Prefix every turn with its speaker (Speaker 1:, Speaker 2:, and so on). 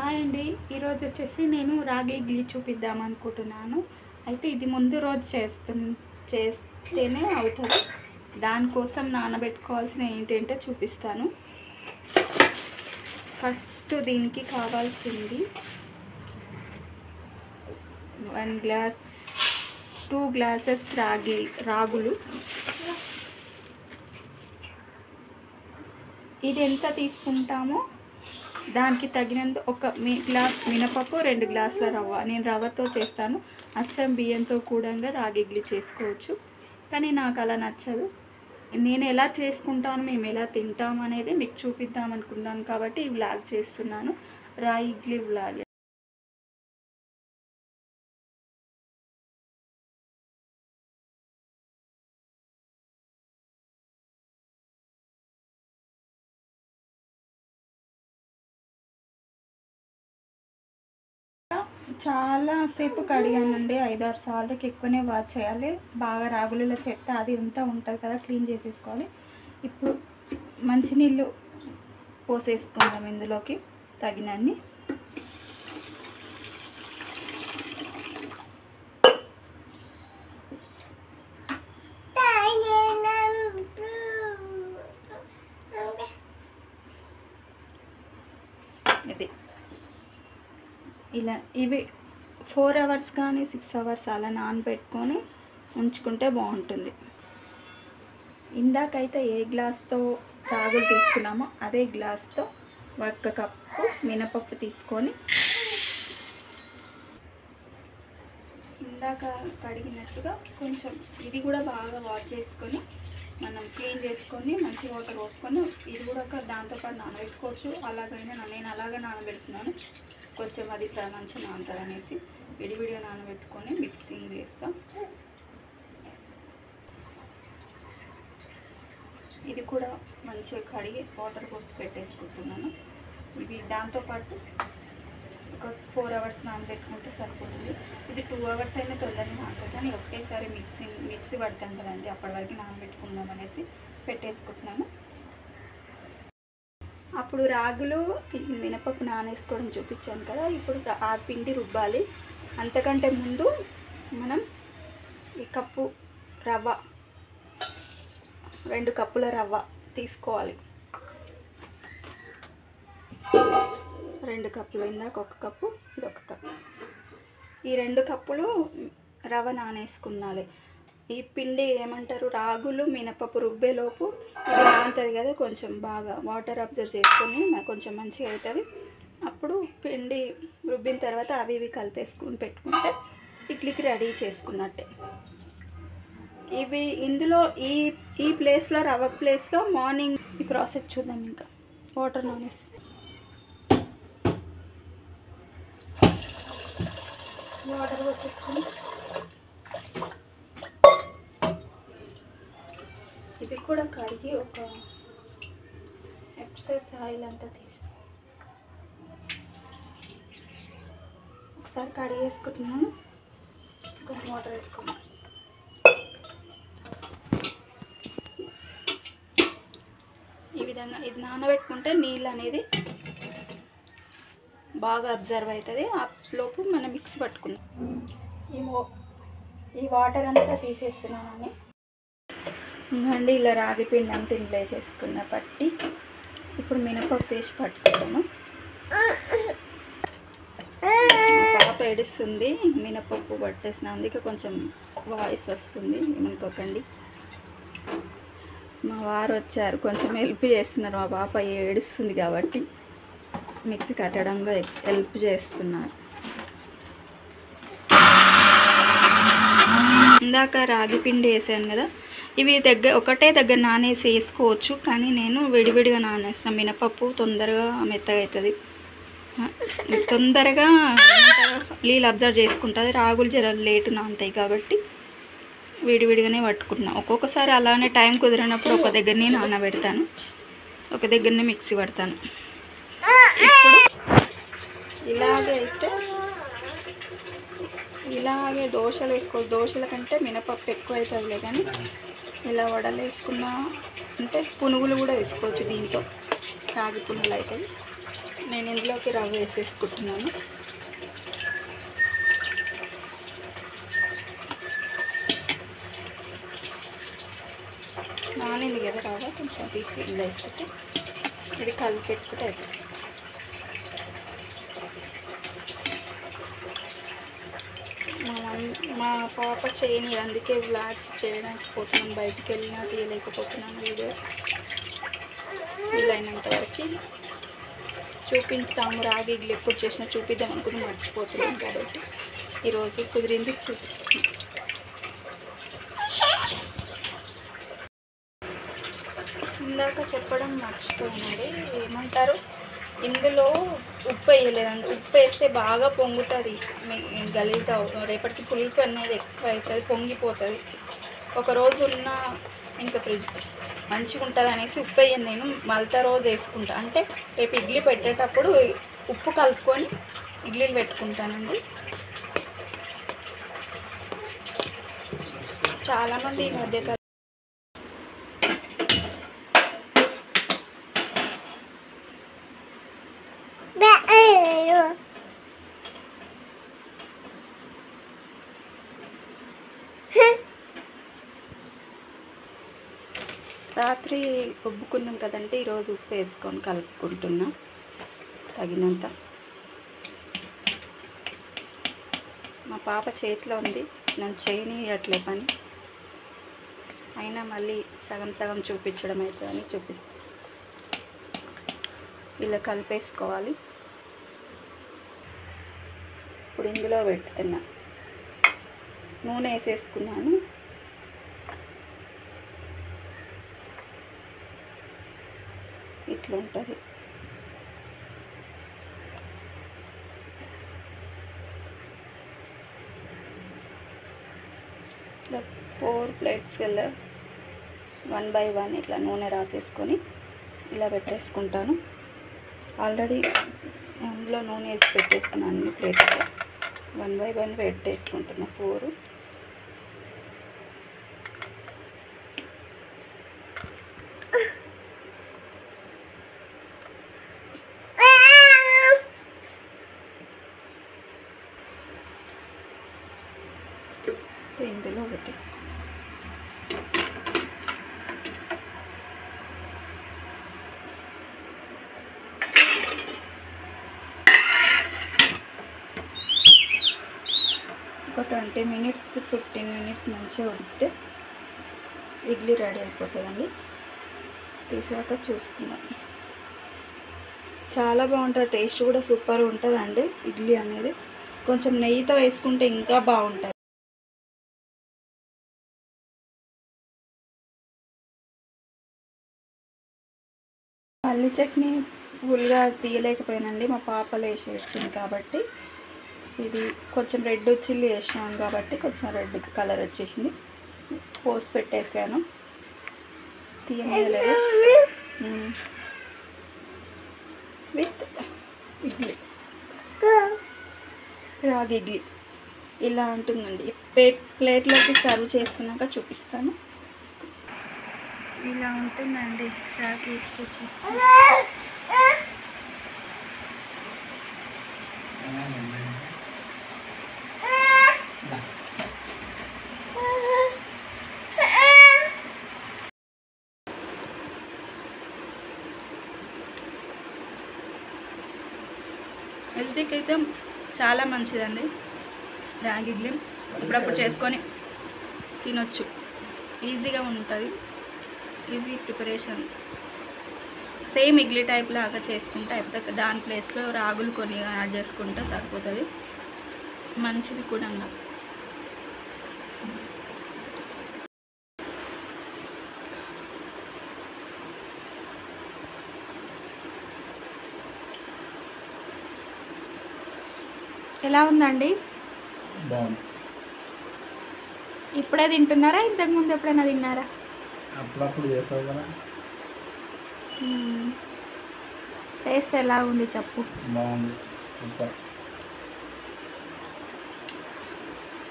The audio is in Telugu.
Speaker 1: హాయ్ అండి, ఈరోజు వచ్చేసి నేను రాగి ఇడ్లీ చూపిద్దాం అనుకుంటున్నాను. అయితే ఇది ముందు రోజు చేస్తేనే అవుతుంది. దానికోసం నానబెట్టుకోవాల్సిన ఏంటంటే చూపిస్తాను. ఫస్ట్ దీనికి కావాల్సింది 1 గ్లాస్ 2 గ్లాసెస్ రాగులు. ఇది ఎంత తీసుకుంటామో దానికి తగినంత ఒక గ్లాస్ మినపప్పు, 2 గ్లాసుల రవ్వ. నేను రవ్వతో చేస్తాను. అచ్చం బియ్యంతో కూడా రాగి ఇడ్లీ చేసుకోవచ్చు, కానీ నాకు అలా నచ్చదు. నేను ఎలా చేసుకుంటాను, మేము ఎలా తింటాం అనేది మీకు చూపిద్దాం అనుకున్నాను కాబట్టి ఈ వ్లాగ్ చేస్తున్నాను. రాగి ఇడ్లీ వ్లాగ్. చాలాసేపు కడిగానండి, 5-6 సార్లకి ఎక్కువనే వాష్ చేయాలి. బాగా రాగులలో చెత్త అది అంతా ఉంటుంది కదా, క్లీన్ చేసేసుకోవాలి. ఇప్పుడు మంచినీళ్ళు పోసేసుకుందాం ఇందులోకి తగినన్ని. ఇది ఇలా ఇవి 4 అవర్స్ కానీ 6 అవర్స్ అలా నానబెట్టుకొని ఉంచుకుంటే బాగుంటుంది. ఇందాకైతే ఏ గ్లాస్తో రాగులు తీసుకున్నామో అదే గ్లాస్తో 1 కప్పు మినపప్పు తీసుకొని ఇందాక కడిగినట్టుగా కొంచెం ఇది కూడా బాగా వాష్ చేసుకొని మనం క్లీన్ చేసుకొని మంచి వాటర్ పోసుకొని ఇది కూడా దాంతోపాటు నానబెట్టుకోవచ్చు. అలాగైనా నేను అలాగే నానబెడుతున్నాను. కొంచెం అది మంచిగా నానుతుంది అనేసి విడివిడిగా నానబెట్టుకొని మిక్సింగ్ చేస్తాం. ఇది కూడా మంచిగా కడిగి వాటర్ పోసి పెట్టేసుకుంటున్నాను. ఇవి దాంతోపాటు ఒక 4 అవర్స్ నానబెట్టుకుంటే సరిపోతుంది. ఇది 2 అవర్స్ అయినా తొందరగా నానుతుంది, కానీ ఒకేసారి మిక్సీ పడతాం కదండి, అప్పటి వరకు నానబెట్టుకుందాం అనేసి పెట్టేసుకుంటున్నాను. అప్పుడు రాగులు మినపప్పు నానేసుకోవడం చూపించాను కదా, ఇప్పుడు ఆ పిండి రుబ్బాలి. అంతకంటే ముందు మనం ఈ కప్పు రవ్వ, 2 కప్పుల రవ్వ తీసుకోవాలి. 2 కప్పులు, ఇందాక 1 కప్పు, ఇది 1 కప్పు. ఈ 2 కప్పులు రవ్వ నానేసుకున్నాలి. ఈ పిండి ఏమంటారు, రాగులు మినపప్పు రుబ్బేలోపు ఇది నానుతుంది కదా, కొంచెం బాగా వాటర్ అబ్జర్వ్ చేసుకొని కొంచెం మంచిగా అవుతుంది. అప్పుడు పిండి రుబ్బిన తర్వాత అవి ఇవి కలిపేసుకుని పెట్టుకుంటే ఇడ్లీకి రెడీ చేసుకున్నట్టే. ఇవి ఇందులో ఈ ప్లేస్లో, రవ్వ ప్లేస్లో మార్నింగ్ ఈ ప్రాసెస్ చూద్దాం. ఇంకా వాటర్ నానేసి వాటర్ వచ్చేసుకొని ఇది కూడా కడిగి ఒక ఎక్సెస్ ఆయిల్ అంతా తీసి ఒకసారి కడిగేసుకుంటున్నాను. కొంచెం వాటర్ వేసుకున్నాను. ఈ విధంగా ఇది నానబెట్టుకుంటే నీళ్ళు అనేది బాగా అబ్జర్వ్ అవుతుంది. ఆ లోపు మనం మిక్సీ పట్టుకుందాం. ఈ వాటర్ అంతా తీసేస్తున్నానని ఇంకండి ఇలా రాగి పిండి అంతా ఇంట్లో వేసేసుకున్న పట్టి ఇప్పుడు మినపప్పు వేసి పట్టుకుంటాము. పాప ఏడుస్తుంది, మినపప్పు పట్టేసిన, అందుకే కొంచెం వాయిస్ వస్తుంది, ఏమనుకోకండి. మా వారు వచ్చారు, కొంచెం హెల్ప్ చేస్తున్నారు. మా పాప ఏడుస్తుంది కాబట్టి మిక్సీ కట్టడంలో హెల్ప్ చేస్తున్నారు. ఇందాక రాగి పిండి వేసాను కదా, ఇవి ఒకటే దగ్గర నానేసి వేసుకోవచ్చు, కానీ నేను విడివిడిగా నానేసిన. మినపప్పు తొందరగా మెత్తగా అవుతుంది, తొందరగా నీళ్ళు అబ్జర్వ్ చేసుకుంటుంది. రాగులు జర లేటు నానుతాయి కాబట్టి విడివిడిగానే పట్టుకుంటున్నాను. ఒక్కొక్కసారి అలానే టైం కుదిరినప్పుడు ఒక దగ్గరనే నానబెడతాను, ఒక దగ్గరనే మిక్సీ పడతాను. ఇప్పుడు ఇలాగే దోశలు వేసుకోవచ్చు. దోశల కంటే మినపప్పు ఎక్కువ అవుతుందిలే, కానీ ఇలా వడలు వేసుకున్నా అంటే పునుగులు కూడా వేసుకోవచ్చు. దీంతో రాగి పునుగులు అవుతాయి. నేను ఇందులోకి రవ్వ వేసేసుకుంటున్నాను. నానింది కదా రవ్వ, కొంచెం తీసి ఇందులో వేసుకుంటే ఇది కలిపి పెట్టుకుంటే అయిపోతుంది. మా పాప చేయని, అందుకే వ్లాగ్స్ చేయడానికి పోతున్నాను, బయటికి వెళ్ళినా తీయలేకపోతున్నాను వీడియోస్. వీలైనంత వరకు చూపించాము. రాగి ఇడ్లీ ఎప్పుడు చేసినా చూపిద్దాం అనుకుని మర్చిపోతున్నాం కాబట్టి ఈరోజు కుదిరింది చూపిస్తాను. ఇందాక చెప్పడం మర్చిపోయినండి, ఏమంటారు, ఇందులో ఉప్పు వేయలేదండి. ఉప్పు వేస్తే బాగా పొంగుతుంది, గలీజ్ అవుతుంది, రేపటికి పులుపు అనేది ఎక్కువ అవుతుంది, పొంగిపోతుంది. ఒకరోజు ఉన్న ఇంకా ఫ్రిడ్జ్ మంచిగా ఉంటుంది అనేసి ఉప్పు వేయను నేను, మళ్ళీ రోజు వేసుకుంటా. అంటే రేపు ఇడ్లీ పెట్టేటప్పుడు ఉప్పు కలుపుకొని ఇడ్లీలు పెట్టుకుంటానండి. చాలామంది ఈ మధ్య రాత్రి ఉబ్బుకున్నాం కదండి, ఈరోజు ఉప్పు వేసుకొని కలుపుకుంటున్నా తగినంత. మా పాప చేతిలో ఉంది, నన్ను చేయనియట్లే పని, అయినా మళ్ళీ సగం సగం చూపించడం అవుతుందని చూపిస్తాను. ఇలా కలిపేసుకోవాలి. ఇప్పుడు ఇందులో పెడుతున్నా, నూనె వేసేసుకున్నాను. ఇట్లా ఉంటుంది. ఇట్లా 4 ప్లేట్స్ వెళ్ళా 1 by 1 ఇట్లా నూనె రాసేసుకొని ఇలా పెట్టేసుకుంటాను. ఆల్రెడీ అందులో నూనె వేసి పెట్టేసుకున్నాను అన్ని ప్లేట్స్లో. 1 by 1 పెట్టేసుకుంటున్నా 4. ఇందులో పెట్టేస్తాను. ఒక 20 minutes 15 minutes మంచిగా ఉడికితే ఇడ్లీ రెడీ అయిపోతుందండి. తీసాక చూసుకుందాం. చాలా బాగుంటుంది, టేస్ట్ కూడా సూపర్ ఉంటుందండి ఇడ్లీ అనేది. కొంచెం నెయ్యితో వేసుకుంటే ఇంకా బాగుంటుంది. పల్లి చట్నీ ఫుల్గా తీయలేకపోయానండి, మా పాపలు వేసి వచ్చింది కాబట్టి. ఇది కొంచెం రెడ్ చిల్లీ వేసినాను కాబట్టి కొంచెం రెడ్ కలర్ వచ్చేసింది. పోసి పెట్టేసాను, తీయలేదు. విత్ ఇడ్లీ, రాగి ఇడ్లీ ఇలా ఉంటుందండి. ప్లేట్లోకి సర్వ్ చేసుకున్నాక చూపిస్తాను. ఇలా ఉంటుందండి రాగి ఇడ్లీ చేసుకుని. హెల్తీకి అయితే చాలా మంచిదండి రాగి ఇడ్లీ. అప్పుడప్పుడు చేసుకొని తినొచ్చు, ఈజీగా ఉంటుంది, easy preparation. Same idli type లాగా చేసుకుంటే అయిపోతుంది. దాని ప్లేస్లో రాగులు కొన్ని యాడ్ చేసుకుంటే సరిపోతుంది, మంచిది కూడా. ఎలా ఉందండి?
Speaker 2: బాగుంది.
Speaker 1: ఇప్పుడే తింటున్నారా, ఇంతకుముందు ఎప్పుడైనా తిన్నారా?
Speaker 2: అప్పుడప్పుడు చేస్తావు కదా.
Speaker 1: టేస్ట్ ఎలా ఉంది చెప్పు.
Speaker 2: బాగుంది, సూపర్.